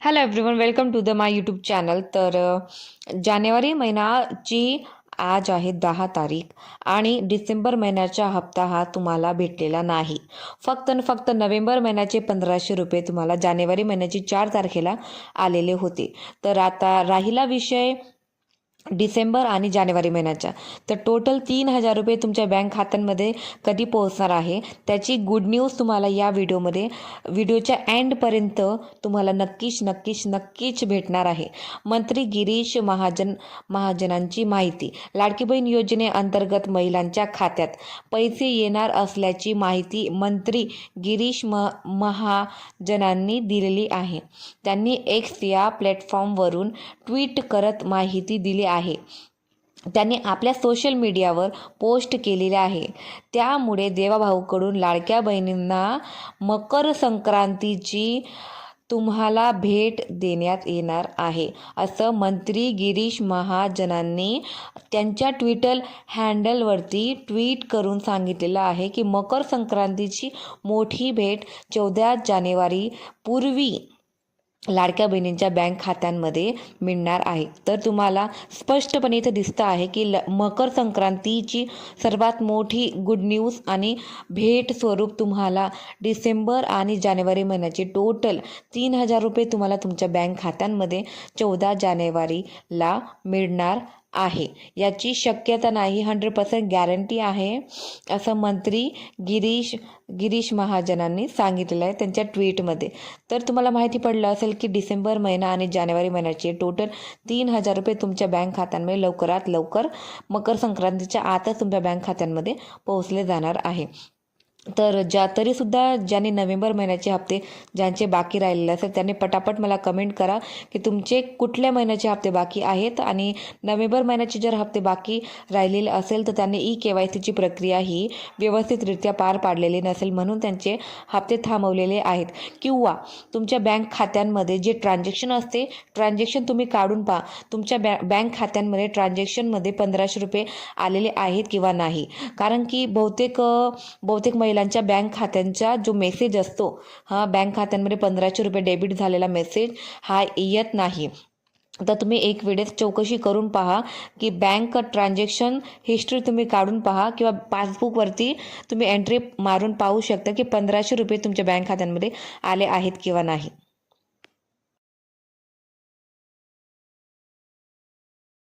Hello everyone, welcome to the my YouTube channel. तर जानेवारी महिन्याची आज आहे 10 तारीख आणि डिसेंबर महिन्याचा हप्ता हा तुम्हाला भेटलेला नाही. फक्त आणि फक्त नोव्हेंबर महिन्याचे 1500 रुपये तुम्हाला जानेवारी महिन्याची 4 तारखेला आलेले होते. तर आता राहिला विषय डिसेंबर आणि जानेवारी महिन्याचा. तर टोटल 3000 रुपये तुमच्या बँक खात्यांमध्ये कधी पोहोचणार आहे त्याची गुड न्यूज तुम्हाला या व्हिडिओच्या एंडपर्यंत तुम्हाला नक्कीच भेटणार आहे. मंत्री गिरीश महाजनांची माहिती. लाडकी बहीण योजनेअंतर्गत महिलांच्या खात्यात पैसे येणार असल्याची माहिती मंत्री गिरीश महाजनांनी दिलेली आहे. त्यांनी एक्स या प्लॅटफॉर्मवरून ट्विट करत माहिती दिली आहे. त्यांनी आपल्या सोशल मीडियावर पोस्ट केलेले आहे. त्यामुळे देवाभाऊकडून लाडक्या बहिणींना मकर संक्रांतीची तुम्हाला भेट देण्यात येणार आहे, असं मंत्री गिरीश महाजनांनी त्यांच्या ट्विटर हँडलवरती ट्विट करून सांगितलेलं आहे की मकर संक्रांतीची मोठी भेट 14 जानेवारी पूर्वी लाडक्या बहिणींच्या बँक खात्यांमध्ये मिळणार आहे. तर तुम्हाला स्पष्टपणे इथं दिसतं आहे की मकर संक्रांतीची सर्वात मोठी गुड न्यूज आणि भेट स्वरूप तुम्हाला डिसेंबर आणि जानेवारी महिन्याचे टोटल 3000 रुपये तुम्हाला तुमच्या बँक खात्यांमध्ये 14 जानेवारीला मिळणार आहे. याची शक्यता नाही, 100% गॅरंटी आहे, असं मंत्री गिरीश महाजनांनी सांगितलेलं आहे त्यांच्या ट्विटमध्ये. तर तुम्हाला माहिती पडलं असेल की डिसेंबर महिना आणि जानेवारी महिन्याचे टोटल 3000 रुपये तुमच्या बँक खात्यांमध्ये लवकरात लवकर मकर संक्रांतीच्या आतच तुमच्या बँक खात्यांमध्ये पोहोचले जाणार आहे. तर तरीसुद्धा ज्यांनी नोव्हेंबर महिन्याचे हप्ते ज्यांचे बाकी राहिलेले असेल त्यांनी पटापट मला कमेंट करा की तुमचे कुठल्या महिन्याचे हप्ते बाकी आहेत. आणि नोव्हेंबर महिन्याचे जर हप्ते बाकी राहिलेले असेल तर त्यांनी KYCची प्रक्रिया ही व्यवस्थितरित्या पार पाडलेली नसेल म्हणून त्यांचे हप्ते थांबवलेले आहेत. किंवा तुमच्या बँक खात्यांमध्ये जे ट्रान्झॅक्शन तुम्ही काढून पहा, तुमच्या बँक खात्यांमध्ये ट्रान्झॅक्शनमध्ये 1500 रुपये आलेले आहेत किंवा नाही. कारण की बहुतेक महिलांच्या बँक खात्यांचा जो मेसेज असतो, बँक खात्यांमध्ये 1500 रुपये डेबिट झालेला मेसेज हा येत नाही. तर तुम्ही एक वेळेस चौकशी करून पहा की बँक ट्रान्झॅक्शन हिस्ट्री तुम्ही काढून पहा किंवा पासबुकवरती तुम्ही एंट्री मारून पाहू शकता की 1500 रुपये तुमच्या बँक खात्यांमध्ये आले आहेत किंवा नाही.